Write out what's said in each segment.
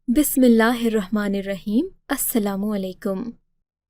بسم اللہ الرحمن الرحیم۔ السلام علیکم۔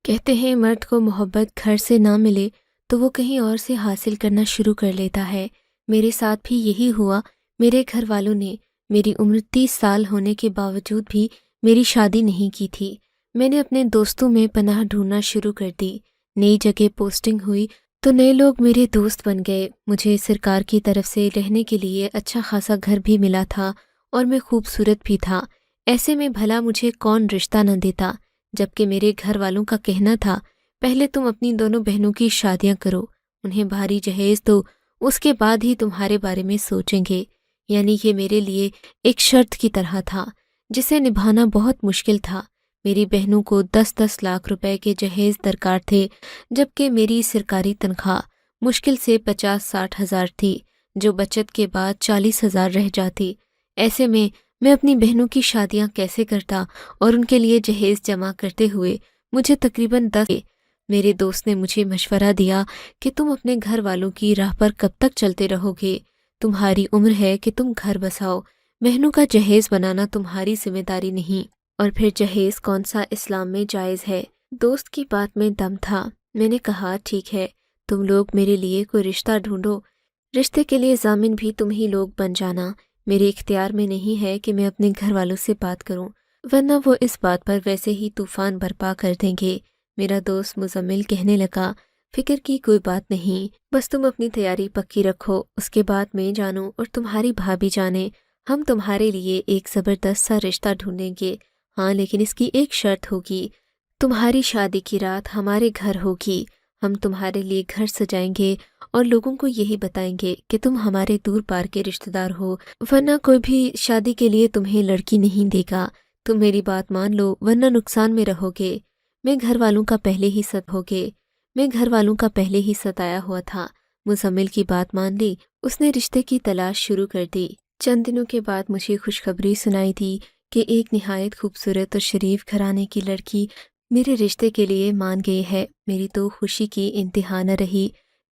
کہتے ہیں مرد کو محبت گھر سے نہ ملے تو وہ کہیں اور سے حاصل کرنا شروع کر لیتا ہے۔ میرے ساتھ بھی یہی ہوا۔ میرے گھر والوں نے میری عمر 30 سال ہونے کے باوجود بھی میری شادی نہیں کی تھی۔ میں نے اپنے دوستوں میں پناہ ڈھونڈنا شروع کر دی۔ نئی جگہ پوسٹنگ ہوئی تو نئے لوگ میرے دوست بن گئے۔ مجھے سرکار کی طرف سے رہنے کے لیے اچھا خاصا گھر بھی ملا تھا اور میں خوبصورت بھی تھا۔ ایسے میں بھلا مجھے کون رشتہ نہ دیتا، جبکہ میرے گھر والوں کا کہنا تھا پہلے تم اپنی دونوں بہنوں کی شادیاں کرو، انہیں بھاری جہیز دو، اس کے بعد ہی تمہارے بارے میں سوچیں گے۔ یعنی یہ میرے لیے ایک شرط کی طرح تھا جسے نبھانا بہت مشکل تھا۔ میری بہنوں کو 10-10 لاکھ روپے کے جہیز درکار تھے، جبکہ میری سرکاری تنخواہ مشکل سے 50-60 ہزار تھی، جو بچت کے بعد 40 ہزار رہ جاتی۔ ایسے میں اپنی بہنوں کی شادیاں کیسے کرتا اور ان کے لیے جہیز جمع کرتے ہوئے مجھے تقریباً 10 میرے دوست نے مجھے مشورہ دیا کہ تم اپنے گھر والوں کی راہ پر کب تک چلتے رہو گے، تمہاری عمر ہے کہ تم گھر بساؤ، بہنوں کا جہیز بنانا تمہاری ذمہ داری نہیں، اور پھر جہیز کون سا اسلام میں جائز ہے۔ دوست کی بات میں دم تھا۔ میں نے کہا ٹھیک ہے، تم لوگ میرے لیے کوئی رشتہ ڈھونڈو، رشتے کے لیے ضامن بھی تم ہی لوگ بن جانا، میرے اختیار میں نہیں ہے کہ میں اپنے گھر والوں سے بات کروں، ورنہ وہ اس بات پر ویسے ہی طوفان برپا کر دیں گے۔ میرا دوست مزمل کہنے لگا، فکر کی کوئی بات نہیں، بس تم اپنی تیاری پکی رکھو، اس کے بعد میں جانوں اور تمہاری بھابھی جانے، ہم تمہارے لیے ایک زبردست سا رشتہ ڈھونڈیں گے۔ ہاں، لیکن اس کی ایک شرط ہوگی، تمہاری شادی کی رات ہمارے گھر ہوگی، ہم تمہارے لیے گھر سجائیں گے اور لوگوں کو یہی بتائیں گے کہ تم ہمارے دور پار کے رشتہ دار ہو، ورنہ کوئی بھی شادی کے لیے تمہیں لڑکی نہیں دے گا۔ تم میری بات مان لو ورنہ نقصان میں رہو گے۔ میں گھر والوں کا پہلے ہی ستایا ہوا تھا۔ مزمل کی بات مان لی، اس نے رشتے کی تلاش شروع کر دی۔ چند دنوں کے بعد مجھے خوشخبری سنائی دی کہ ایک نہایت خوبصورت اور شریف گھرانے کی لڑکی میرے رشتے کے لیے مان گئی ہے۔ میری تو خوشی کی انتہا نہ رہی۔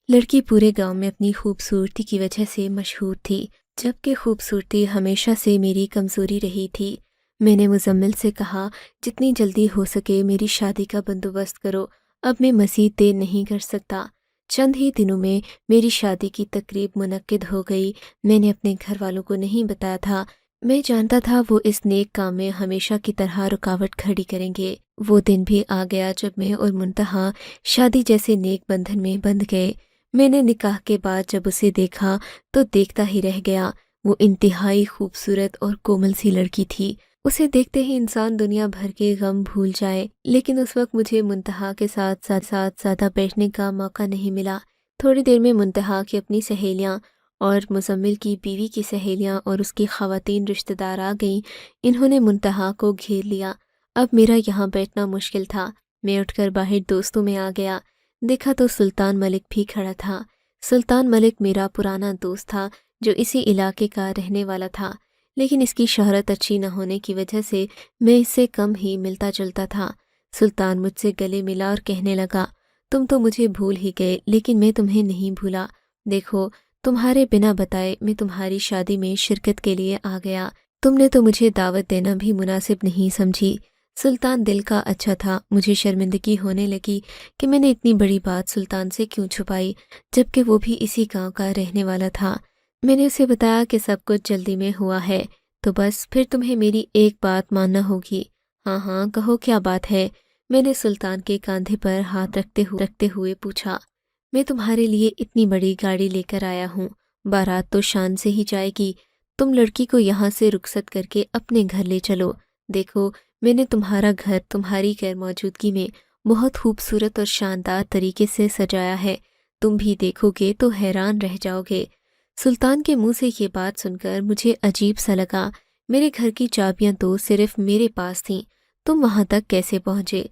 لڑکی پورے گاؤں میں اپنی خوبصورتی کی وجہ سے مشہور تھی، جبکہ خوبصورتی ہمیشہ سے میری کمزوری رہی تھی۔ میں نے مزمل سے کہا، جتنی جلدی ہو سکے میری شادی کا بندوبست کرو، اب میں مزید دیر نہیں کر سکتا۔ چند ہی دنوں میں میری شادی کی تقریب منعقد ہو گئی۔ میں نے اپنے گھر والوں کو نہیں بتایا تھا، میں جانتا تھا وہ اس نیک کام میں ہمیشہ کی طرح رکاوٹ کھڑی کریں گے۔ وہ دن بھی آ گیا جب میں اور منتہا شادی جیسے نیک بندھن میں بندھ گئے۔ میں نے نکاح کے بعد جب اسے دیکھا تو دیکھتا ہی رہ گیا۔ وہ انتہائی خوبصورت اور کومل سی لڑکی تھی، اسے دیکھتے ہی انسان دنیا بھر کے غم بھول جائے۔ لیکن اس وقت مجھے منتہا کے ساتھ زیادہ بیٹھنے کا موقع نہیں ملا۔ تھوڑی دیر میں منتہا کی اپنی سہیلیاں اور مزمل کی بیوی کی سہیلیاں اور اس کی خواتین رشتہ دار آ گئیں۔ انہوں نے منتہا کو گھیر لیا۔ اب میرا یہاں بیٹھنا مشکل تھا۔ میں اٹھ کر باہر دوستوں میں آ گیا، دیکھا تو سلطان ملک بھی کھڑا تھا۔ سلطان ملک میرا پرانا دوست تھا جو اسی علاقے کا رہنے والا تھا، لیکن اس کی شہرت اچھی نہ ہونے کی وجہ سے میں اس سے کم ہی ملتا جلتا تھا۔ سلطان مجھ سے گلے ملا اور کہنے لگا، تم تو مجھے بھول ہی گئے لیکن میں تمہیں نہیں بھولا۔ دیکھو، تمہارے بنا بتائے میں تمہاری شادی میں شرکت کے لیے آ گیا، تم نے تو مجھے دعوت دینا بھی مناسب نہیں سمجھی۔ سلطان دل کا اچھا تھا۔ مجھے شرمندگی ہونے لگی کہ میں نے اتنی بڑی بات سلطان سے کیوں چھپائی، جبکہ وہ بھی اسی گاؤں کا رہنے والا تھا۔ میں نے اسے بتایا کہ سب کچھ جلدی میں ہوا ہے، تو بس پھر تمہیں میری ایک بات ماننا ہوگی۔ ہاں ہاں کہو، کیا بات ہے؟ میں نے سلطان کے کاندھے پر ہاتھ رکھتے ہوئے پوچھا۔ میں تمہارے لیے اتنی بڑی گاڑی لے کر آیا ہوں، بارات تو شان سے ہی جائے گی، تم لڑکی کو یہاں سے رخصت کر کے اپنے گھر لے چلو۔ دیکھو، میں نے تمہارا گھر تمہاری غیر موجودگی میں بہت خوبصورت اور شاندار طریقے سے سجایا ہے، تم بھی دیکھو گے تو حیران رہ جاؤ گے۔ سلطان کے منہ سے یہ بات سن کر مجھے عجیب سا لگا۔ میرے گھر کی چابیاں تو صرف میرے پاس تھیں، تم وہاں تک کیسے پہنچے؟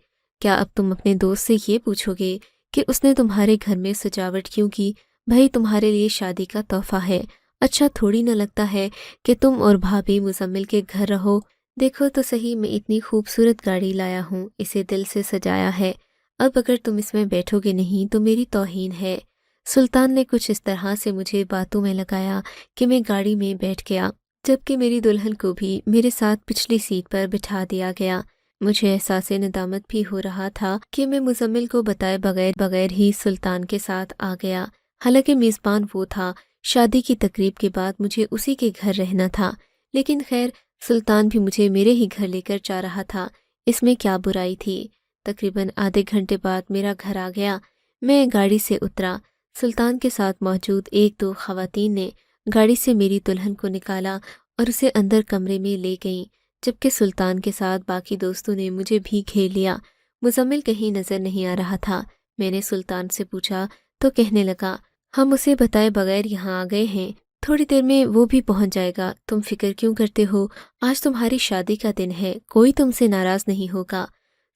کیا اب تم اپنے دوست سے یہ پوچھو گے کہ اس نے تمہارے گھر میں سجاوٹ کیوں کی؟ بھائی تمہارے لیے شادی کا تحفہ ہے، اچھا تھوڑی نہ لگتا ہے کہ تم اور بھابھی مزمل کے گھر رہو؟ دیکھو تو صحیح، میں اتنی خوبصورت گاڑی لایا ہوں، اسے دل سے سجایا ہے، اب اگر تم اس میں بیٹھو گے نہیں تو میری توہین ہے۔ سلطان نے کچھ اس طرح سے مجھے باتوں میں لگایا کہ میں گاڑی میں بیٹھ گیا۔ जबकि मेरी दुल्हन को भी मेरे साथ पिछली सीट पर बिठा दिया गया। मुझे एहसास नदामत भी हो रहा था कि मैं मुज़म्मिल को बताए बगैर बगैर ही सुल्तान के साथ आ गया। हालांकि मेज़बान वो था, शादी की तकरीब के बाद मुझे उसी के घर रहना था, लेकिन खैर सुल्तान भी मुझे मेरे ही घर लेकर जा रहा था, इसमें क्या बुराई थी। तकरीबन आधे घंटे बाद मेरा घर आ गया। मैं गाड़ी से उतरा। सुल्तान के साथ मौजूद एक दो खवातीन ने गाड़ी से मेरी दुल्हन को निकाला और उसे अंदर कमरे में ले गईं, जबकि सुल्तान के साथ बाकी दोस्तों ने मुझे भी घेर लिया। मुज़म्मिल कहीं नज़र नहीं आ रहा था। मैंने सुल्तान से पूछा तो कहने लगा, हम उसे बताए बगैर यहाँ आ गए हैं, थोड़ी देर में वो भी पहुँच जाएगा, तुम फिक्र क्यों करते हो, आज तुम्हारी शादी का दिन है, कोई तुमसे नाराज़ नहीं होगा।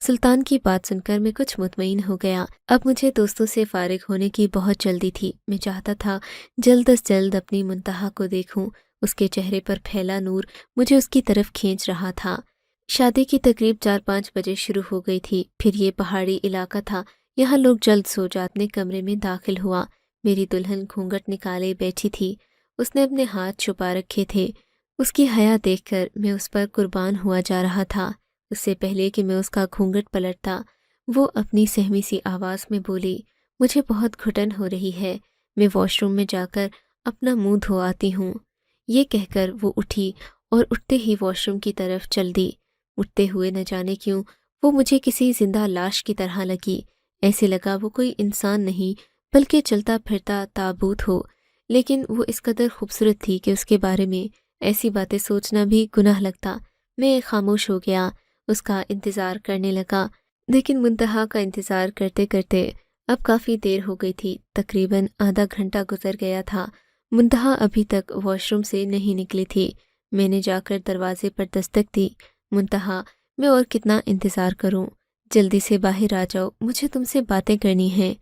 सुल्तान की बात सुनकर मैं कुछ मुतमईन हो गया। अब मुझे दोस्तों से फारिग होने की बहुत जल्दी थी। मैं चाहता था जल्द अज जल्द अपनी मुंतहा को देखूं। उसके चेहरे पर फैला नूर मुझे उसकी तरफ खींच रहा था। शादी की तकरीब 4-5 बजे शुरू हो गई थी। फिर ये पहाड़ी इलाका था, यहाँ लोग जल्द सो जाते। कमरे में दाखिल हुआ। मेरी दुल्हन घूंघट निकाले बैठी थी। उसने अपने हाथ छुपा रखे थे। उसकी हया देखकर मैं उस पर कुर्बान हुआ जा रहा था। उससे पहले कि मैं उसका घूंघट पलटता, वो अपनी सहमी सी आवाज़ में बोली, मुझे बहुत घुटन हो रही है, मैं वॉशरूम में जाकर अपना मुंह धो आती हूँ। ये कहकर वो उठी और उठते ही वॉशरूम की तरफ चल दी। उठते हुए न जाने क्यों वो मुझे किसी जिंदा लाश की तरह लगी। ऐसे लगा वो कोई इंसान नहीं बल्कि चलता फिरता ताबूत हो। लेकिन वो इस कदर खूबसूरत थी कि उसके बारे में ऐसी बातें सोचना भी गुनाह लगता। मैं खामोश हो गया, उसका इंतज़ार करने लगा। लेकिन मुंतहा का इंतज़ार करते करते अब काफ़ी देर हो गई थी। तकरीबन आधा घंटा गुजर गया था। मुंतहा अभी तक वॉशरूम से नहीं निकली थी। मैंने जाकर दरवाजे पर दस्तक दी। मुंतहा, मैं और कितना इंतज़ार करूं? जल्दी से बाहर आ जाओ, मुझे तुमसे बातें करनी हैं।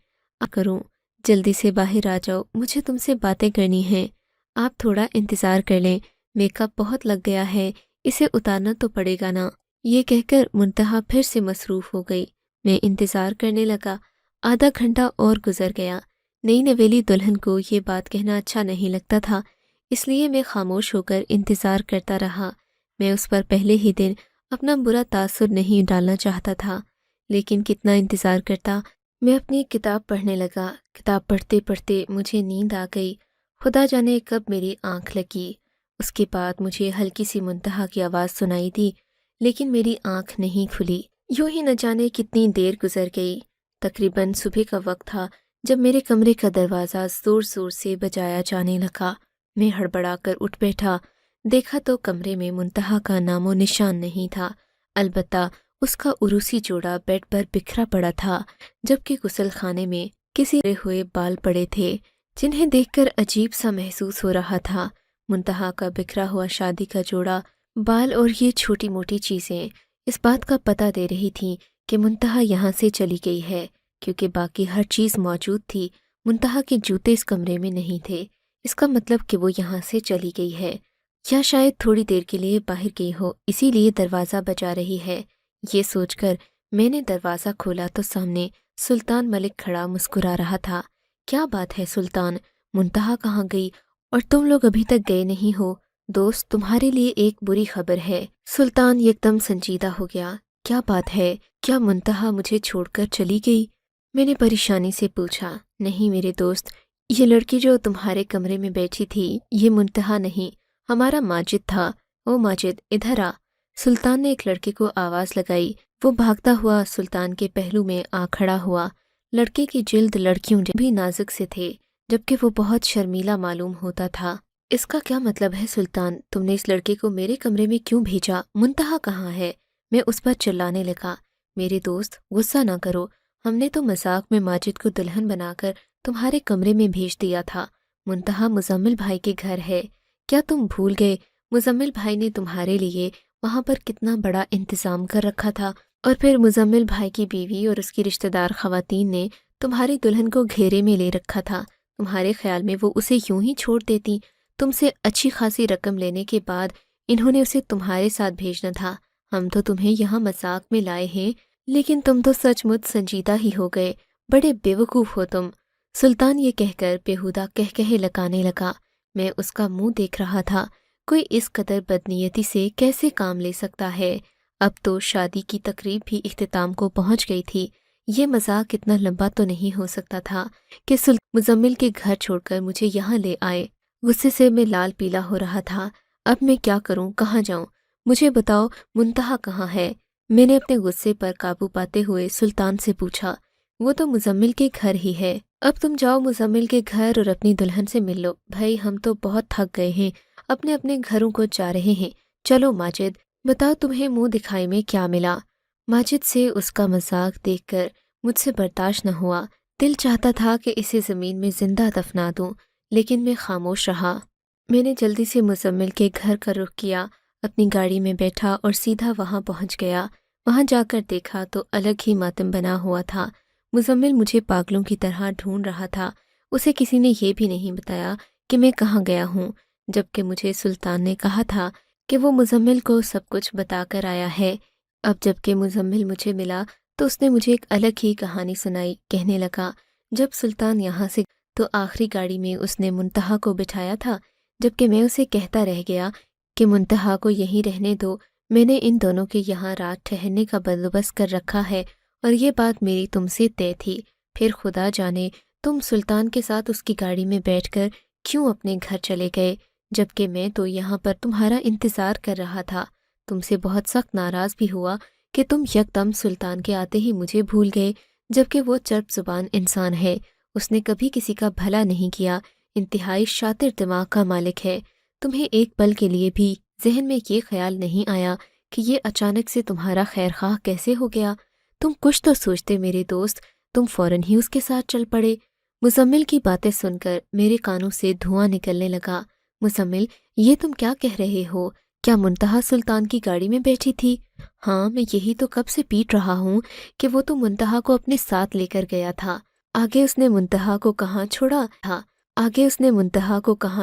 करूं, जल्दी से बाहर आ जाओ, मुझे तुमसे बातें करनी हैं। आप थोड़ा इंतज़ार कर लें, मेकअप बहुत लग गया है, इसे उतारना तो पड़ेगा ना। ये कहकर मुंतहा फिर से मसरूफ़ हो गई। मैं इंतज़ार करने लगा। आधा घंटा और गुजर गया। नई नवेली दुल्हन को ये बात कहना अच्छा नहीं लगता था, इसलिए मैं खामोश होकर इंतज़ार करता रहा। मैं उस पर पहले ही दिन अपना बुरा तासुर नहीं डालना चाहता था, लेकिन कितना इंतज़ार करता। मैं अपनी किताब पढ़ने लगा। किताब पढ़ते पढ़ते मुझे नींद आ गई। खुदा जाने कब मेरी आँख लगी। उसके बाद मुझे हल्की सी मुंतहा की आवाज़ सुनाई दी, लेकिन मेरी आँख नहीं खुली। यूं ही न जाने कितनी देर गुजर गई। तकरीबन सुबह का वक्त था जब मेरे कमरे का दरवाज़ा ज़ोर ज़ोर से बजाया जाने लगा। मैं हड़बड़ाकर उठ बैठा। देखा तो कमरे में मुंतहा का नामो निशान नहीं था। अलबत्ता उसका उरूसी जोड़ा बेड पर बिखरा पड़ा था, जबकि गुसल खाने में किसी हुए बाल पड़े थे, जिन्हें देखकर अजीब सा महसूस हो रहा था। मुंतहा का बिखरा हुआ शादी का जोड़ा, बाल और ये छोटी मोटी चीज़ें इस बात का पता दे रही थीं कि मुंतहा यहाँ से चली गई है, क्योंकि बाकी हर चीज़ मौजूद थी। मुंतहा के जूते इस कमरे में नहीं थे। इसका मतलब कि वो यहाँ से चली गई है, या शायद थोड़ी देर के लिए बाहर गई हो, इसीलिए दरवाज़ा बजा रही है। ये सोचकर मैंने दरवाज़ा खोला तो सामने सुल्तान मलिक खड़ा मुस्कुरा रहा था। क्या बात है सुल्तान, मुंतहा कहाँ गई और तुम लोग अभी तक गए नहीं हो? दोस्त, तुम्हारे लिए एक बुरी खबर है। सुल्तान एकदम संजीदा हो गया। क्या बात है? क्या मुंतहा मुझे छोड़कर चली गई? मैंने परेशानी से पूछा। नहीं मेरे दोस्त, ये लड़की जो तुम्हारे कमरे में बैठी थी, ये मुंतहा नहीं, हमारा माजिद था। ओ माजिद, इधर आ। सुल्तान ने एक लड़के को आवाज़ लगाई। वो भागता हुआ सुल्तान के पहलू में आ खड़ा हुआ। लड़के की जिल्द लड़कियों भी नाजुक से थे, जबकि वो बहुत शर्मीला मालूम होता था। इसका क्या मतलब है सुल्तान? तुमने इस लड़के को मेरे कमरे में क्यों भेजा? मुंतहा कहाँ है? मैं उस पर चिल्लाने लगा। मेरे दोस्त, गुस्सा ना करो, हमने तो मजाक में माजिद को दुल्हन बनाकर तुम्हारे कमरे में भेज दिया था। मुंतहा मुज़म्मिल भाई के घर है। क्या तुम भूल गए? मुज़म्मिल भाई ने तुम्हारे लिए वहाँ पर कितना बड़ा इंतज़ाम कर रखा था, और फिर मुज़म्मिल भाई की बीवी और उसकी रिश्तेदार ख़वातीन ने तुम्हारी दुल्हन को घेरे में ले रखा था। तुम्हारे ख्याल में वो उसे यूं ही छोड़ देती? तुमसे अच्छी खासी रकम लेने के बाद इन्होंने उसे तुम्हारे साथ भेजना था। हम तो तुम्हें यहाँ मजाक में लाए हैं, लेकिन तुम तो सचमुच संजीदा ही हो गए। बड़े बेवकूफ़ हो तुम। सुल्तान ये कहकर बेहुदा कहकहे लगाने लगा। मैं उसका मुंह देख रहा था। कोई इस कदर बदनीयती से कैसे काम ले सकता है। अब तो शादी की तकरीब भी इख्तिताम को पहुंच गई थी। ये मजाक इतना लंबा तो नहीं हो सकता था कि मुजम्मिल के घर छोड़कर मुझे यहाँ ले आए। गुस्से से मैं लाल पीला हो रहा था। अब मैं क्या करूं, कहाँ जाऊं? मुझे बताओ, मुंतहा कहाँ है? मैंने अपने गुस्से पर काबू पाते हुए सुल्तान से पूछा। वो तो मुजम्मिल के घर ही है। अब तुम जाओ मुजम्मिल के घर और अपनी दुल्हन से मिल लो। भाई हम तो बहुत थक गए हैं, अपने अपने घरों को जा रहे हैं। चलो माजिद, बताओ तुम्हें मुंह दिखाई में क्या मिला? माजिद से उसका मजाक देखकर मुझसे बर्दाश्त न हुआ। दिल चाहता था कि इसे ज़मीन में जिंदा दफना दूं, लेकिन मैं खामोश रहा। मैंने जल्दी से मुजम्मिल के घर का रुख किया, अपनी गाड़ी में बैठा और सीधा वहां पहुंच गया। वहां जाकर देखा तो अलग ही मातम बना हुआ था। मुजम्मिल मुझे पागलों की तरह ढूंढ रहा था। उसे किसी ने यह भी नहीं बताया कि मैं कहाँ गया हूँ, जबकि मुझे सुल्तान ने कहा था कि वो मुजम्मिल को सब कुछ बताकर आया है। अब जबकि मुजम्मिल मुझे मिला तो उसने मुझे एक अलग ही कहानी सुनाई। कहने लगा, जब सुल्तान यहाँ से तो आखिरी गाड़ी में उसने मुंतहा को बिठाया था, जबकि मैं उसे कहता रह गया कि मुंतहा को यहीं रहने दो, मैंने इन दोनों के यहाँ रात ठहरने का बंदोबस्त कर रखा है और ये बात मेरी तुमसे तय थी। फिर खुदा जाने तुम सुल्तान के साथ उसकी गाड़ी में बैठकर क्यों अपने घर चले गए, जबकि मैं तो यहाँ पर तुम्हारा इंतज़ार कर रहा था। तुमसे बहुत सख्त नाराज़ भी हुआ कि तुम यकदम सुल्तान के आते ही मुझे भूल गए, जबकि वो चर्ब जुबान इंसान है। उसने कभी किसी का भला नहीं किया, इंतहाई शातिर दिमाग का मालिक है। तुम्हें एक पल के लिए भी जहन में ये ख्याल नहीं आया कि ये अचानक से तुम्हारा खैरख्वाह कैसे हो गया? तुम कुछ तो सोचते मेरे दोस्त, तुम फौरन ही उसके साथ चल पड़े। मुजम्मिल की बातें सुनकर मेरे कानों से धुआं निकलने लगा। मुजम्मिल, ये तुम क्या कह रहे हो? क्या मुंतहा सुल्तान की गाड़ी में बैठी थी? हाँ, मैं यही तो कब से पीट रहा हूँ कि वो तो मुंतहा को अपने साथ लेकर गया था। आगे उसने मुंतहा को कहाँ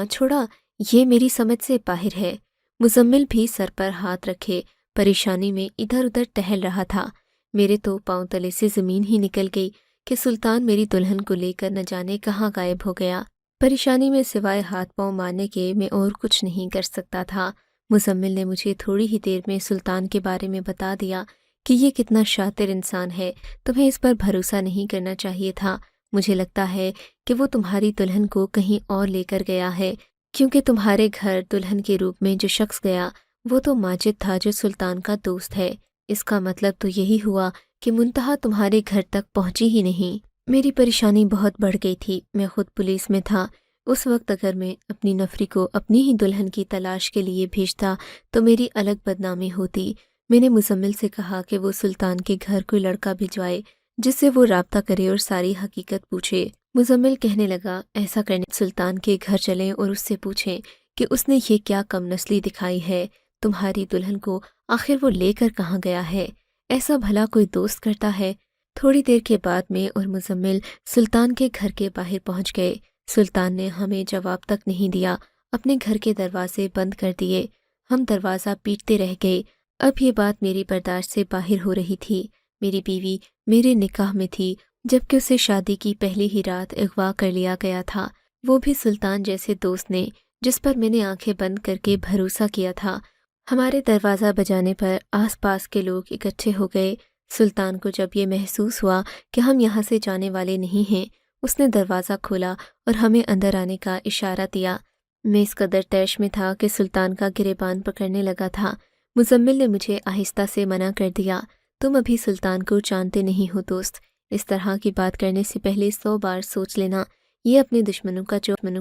छोड़ा था? ये मेरी समझ से बाहर है। मुजम्मिल भी सर पर हाथ रखे परेशानी में इधर उधर टहल रहा था। मेरे तो पांव तले से जमीन ही निकल गई कि सुल्तान मेरी दुल्हन को लेकर न जाने कहाँ गायब हो गया। परेशानी में सिवाय हाथ पांव मारने के मैं और कुछ नहीं कर सकता था। मुजम्मिल ने मुझे थोड़ी ही देर में सुल्तान के बारे में बता दिया कि ये कितना शातिर इंसान है, तुम्हें इस पर भरोसा नहीं करना चाहिए था। मुझे लगता है कि वो तुम्हारी दुल्हन को कहीं और लेकर गया है, क्योंकि तुम्हारे घर दुल्हन के रूप में जो शख्स गया वो तो माजिद था, जो सुल्तान का दोस्त है। इसका मतलब तो यही हुआ कि मुंतहा तुम्हारे घर तक पहुंची ही नहीं। मेरी परेशानी बहुत बढ़ गई थी। मैं खुद पुलिस में था। उस वक्त अगर मैं अपनी नफरी को अपनी ही दुल्हन की तलाश के लिए भेजता तो मेरी अलग बदनामी होती। मैंने मुजम्मिल से कहा कि वो सुल्तान के घर कोई लड़का भिजवाए जिससे वो राब्ता करे और सारी हकीकत पूछे। मुजम्मिल कहने लगा, ऐसा करने सुल्तान के घर चलें और उससे पूछें कि उसने ये क्या कमनस्ली दिखाई है। तुम्हारी दुल्हन को आखिर वो लेकर कहाँ गया है? ऐसा भला कोई दोस्त करता है? थोड़ी देर के बाद मैं और मुजम्मिल सुल्तान के घर के बाहर पहुंच गए। सुल्तान ने हमें जवाब तक नहीं दिया, अपने घर के दरवाजे बंद कर दिए। हम दरवाज़ा पीटते रह गए। अब ये बात मेरी बर्दाश्त से बाहर हो रही थी। मेरी बीवी मेरे निकाह में थी, जबकि उसे शादी की पहली ही रात अगवा कर लिया गया था, वो भी सुल्तान जैसे दोस्त ने जिस पर मैंने आंखें बंद करके भरोसा किया था। हमारे दरवाज़ा बजाने पर आसपास के लोग इकट्ठे हो गए। सुल्तान को जब ये महसूस हुआ कि हम यहाँ से जाने वाले नहीं हैं, उसने दरवाज़ा खोला और हमें अंदर आने का इशारा दिया। मैं इस कदर तैश में था कि सुल्तान का गिरेबान पकड़ने लगा था। मुजम्मिल ने मुझे आहिस्ता से मना कर दिया, तुम अभी सुल्तान को जानते नहीं हो दोस्त। इस तरह की बात करने से पहले 100 बार सोच लेना। ये अपने दुश्मनों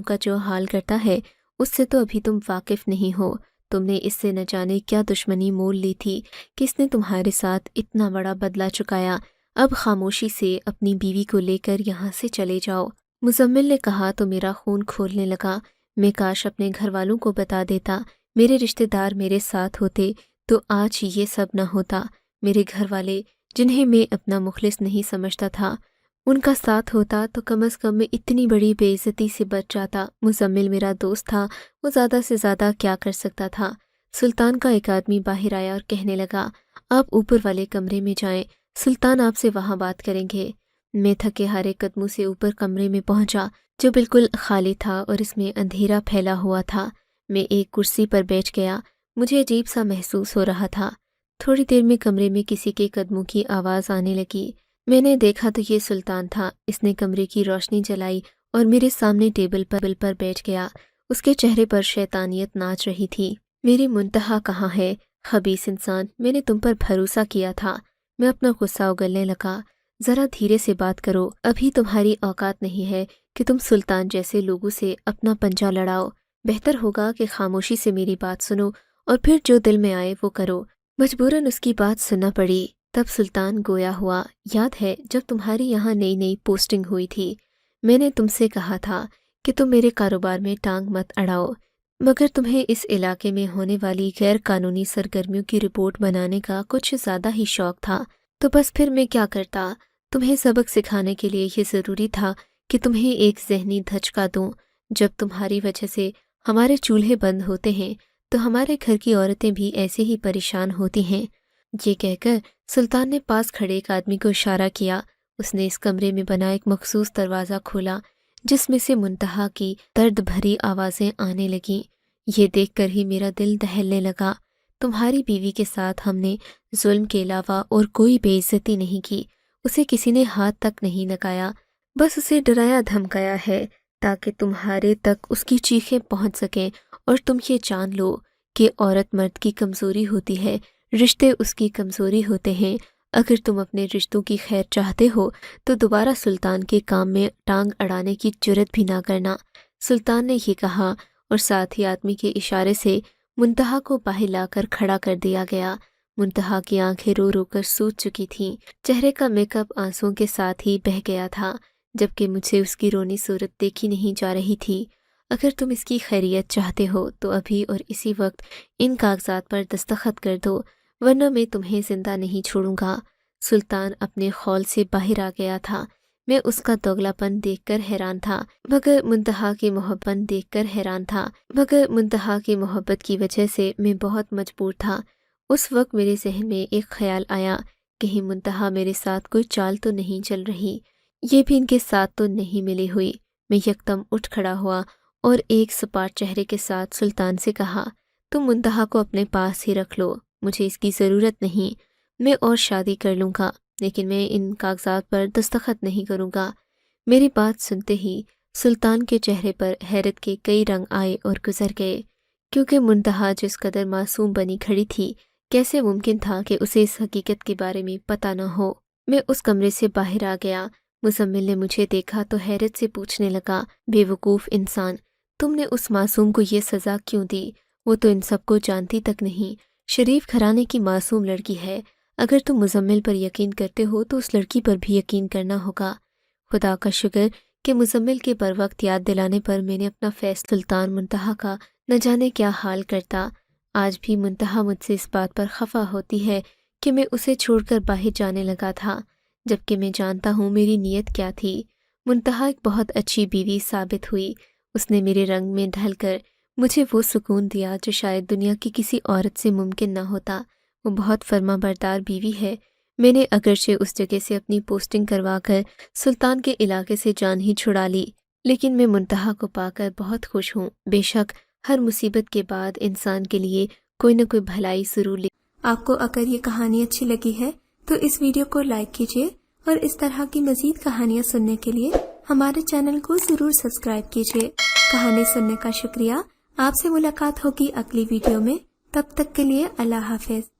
का जो हाल करता है उससे तो अभी तुम वाकिफ नहीं हो। तुमने इससे न जाने क्या दुश्मनी मोल ली थी कि इसने तुम्हारे साथ इतना बड़ा बदला चुकाया। अब खामोशी से अपनी बीवी को लेकर यहाँ से चले जाओ। मुजम्मिल ने कहा तो मेरा खून खोलने लगा। मैं काश अपने घर वालों को बता देता, मेरे रिश्तेदार मेरे साथ होते तो आज ये सब न होता। मेरे घर वाले, जिन्हें मैं अपना मुखलिस नहीं समझता था, उनका साथ होता तो कम से कम मैं इतनी बड़ी बेइज्जती से बच जाता। मुजम्मिल मेरा दोस्त था, वो ज़्यादा से ज़्यादा क्या कर सकता था। सुल्तान का एक आदमी बाहर आया और कहने लगा, आप ऊपर वाले कमरे में जाएं, सुल्तान आपसे वहाँ बात करेंगे। मैं थके हारे कदमों से ऊपर कमरे में पहुंचा, जो बिल्कुल खाली था और इसमें अंधेरा फैला हुआ था। میں ایک کرسی پر بیٹھ گیا۔ مجھے عجیب سا محسوس ہو رہا تھا۔ تھوڑی دیر میں کمرے میں کسی کے قدموں کی آواز آنے لگی۔ میں نے دیکھا تو یہ سلطان تھا۔ اس نے کمرے کی روشنی جلائی اور میرے سامنے ٹیبل پر بیٹھ گیا۔ اس کے چہرے پر شیطانیت ناچ رہی تھی۔ میری منتہا کہاں ہے؟ خبیث انسان، میں نے تم پر بھروسہ کیا تھا۔ میں اپنا غصہ اگلنے لگا۔ ذرا دھیرے سے بات کرو، ابھی تمہاری اوقات نہیں ہے کہ تم سلطان جیسے لوگوں سے اپنا پنجہ لڑاؤ۔ بہتر ہوگا کہ خاموشی سے میری بات سنو اور پھر جو دل میں آئے وہ کرو۔ مجبوراً اس کی بات سننا پڑی۔ تب سلطان گویا ہوا، یاد ہے جب تمہاری یہاں نئی پوسٹنگ ہوئی تھی، میں نے تم سے کہا تھا کہ تم میرے کاروبار میں ٹانگ مت اڑاؤ، مگر تمہیں اس علاقے میں ہونے والی غیر قانونی سرگرمیوں کی رپورٹ بنانے کا کچھ زیادہ ہی شوق تھا۔ تو بس پھر میں کیا کرتا؟ تمہیں سبق سکھانے کے لیے یہ ضروری تھا کہ تمہیں ایک ذہنی دھچکا دوں۔ جب تمہاری وجہ سے ہمارے چولہے بند ہوتے ہیں تو ہمارے گھر کی عورتیں بھی ایسے ہی پریشان ہوتی ہیں۔ یہ کہہ کر سلطان نے پاس کھڑے ایک آدمی کو اشارہ کیا۔ اس نے اس کمرے میں بنا ایک مخصوص دروازہ کھولا جس میں سے منتہا کی درد بھری آوازیں آنے لگیں۔ یہ دیکھ کر ہی میرا دل دہلنے لگا۔ تمہاری بیوی کے ساتھ ہم نے ظلم کے علاوہ اور کوئی بے عزتی نہیں کی۔ اسے کسی نے ہاتھ تک نہیں لگایا، بس اسے ڈرایا دھمکایا ہے تاکہ تمہارے تک اس کی چیخیں پہنچ سکیں اور تم یہ جان لو کہ عورت مرد کی کمزوری ہوتی ہے، رشتے اس کی کمزوری ہوتے ہیں۔ اگر تم اپنے رشتوں کی خیر چاہتے ہو تو دوبارہ سلطان کے کام میں ٹانگ اڑانے کی جرت بھی نہ کرنا۔ سلطان نے یہ کہا اور ساتھ ہی آدمی کے اشارے سے منتہا کو باہر لا کر کھڑا کر دیا گیا۔ منتہا کی آنکھیں رو رو کر سوج چکی تھیں۔ چہرے کا میک اپ آنسوؤں کے ساتھ ہی بہہ گیا تھا، جبکہ مجھے اس کی رونی صورت دیکھی نہیں جا رہی تھی۔ اگر تم اس کی خیریت چاہتے ہو تو ابھی اور اسی وقت ان کاغذات پر دستخط کر دو، ورنہ میں تمہیں زندہ نہیں چھوڑوں گا۔ سلطان اپنے خول سے باہر آ گیا تھا۔ میں اس کا دوگلا پن دیکھ کر حیران تھا، مگر منتہا کی محبت کی وجہ سے میں بہت مجبور تھا۔ اس وقت میرے ذہن میں ایک خیال آیا، کہیں منتہا میرے ساتھ کوئی چال تو نہیں چل رہی، یہ بھی ان کے ساتھ تو نہیں ملی ہوئی۔ میں یکدم اٹھ کھڑا ہوا اور ایک سپاٹ چہرے کے ساتھ سلطان سے کہا، تم منتہا کو اپنے پاس ہی رکھ لو، مجھے اس کی ضرورت نہیں۔ میں اور شادی کر لوں گا، لیکن میں ان کاغذات پر دستخط نہیں کروں گا۔ میری بات سنتے ہی سلطان کے چہرے پر حیرت کے کئی رنگ آئے اور گزر گئے، کیونکہ منتہا جس قدر معصوم بنی کھڑی تھی، کیسے ممکن تھا کہ اسے اس حقیقت کے بارے میں پتہ نہ ہو۔ میں اس کمرے سے باہر آ گیا۔ مزمل نے مجھے دیکھا تو حیرت سے پوچھنے لگا، بے وقوف انسان، تم نے اس معصوم کو یہ سزا کیوں دی؟ وہ تو ان سب کو جانتی تک نہیں، شریف گھرانے کی معصوم لڑکی ہے۔ اگر تم مزمل پر یقین کرتے ہو تو اس لڑکی پر بھی یقین کرنا ہوگا۔ خدا کا شکر کہ مزمل کے بر وقت یاد دلانے پر میں نے اپنا فیصلہ سلطان منتہا کا نہ جانے کیا حال کرتا۔ آج بھی منتہا مجھ سے اس بات پر خفا ہوتی ہے کہ میں اسے چھوڑ کر باہر جانے لگا تھا، جبکہ میں جانتا ہوں میری نیت کیا تھی۔ منتہا ایک بہت اچھی بیوی ثابت ہوئی۔ اس نے میرے رنگ میں ڈھل کر مجھے وہ سکون دیا جو شاید دنیا کی کسی عورت سے ممکن نہ ہوتا۔ وہ بہت فرما بردار بیوی ہے۔ میں نے اگرچہ اس جگہ سے اپنی پوسٹنگ کروا کر سلطان کے علاقے سے جان ہی چھڑا لی، لیکن میں منتہا کو پا کر بہت خوش ہوں۔ بے شک ہر مصیبت کے بعد انسان کے لیے کوئی نہ کوئی بھلائی ضرور آپ کو اگر یہ کہانی اچھی لگی ہے تو اس ویڈیو کو لائک کیجیے اور اس طرح کی مزید کہانیاں سننے کے لیے ہمارے چینل کو ضرور سبسکرائب کیجیے۔ کہانی سننے کا شکریہ۔ آپ سے ملاقات ہوگی اگلی ویڈیو میں، تب تک کے لیے اللہ حافظ۔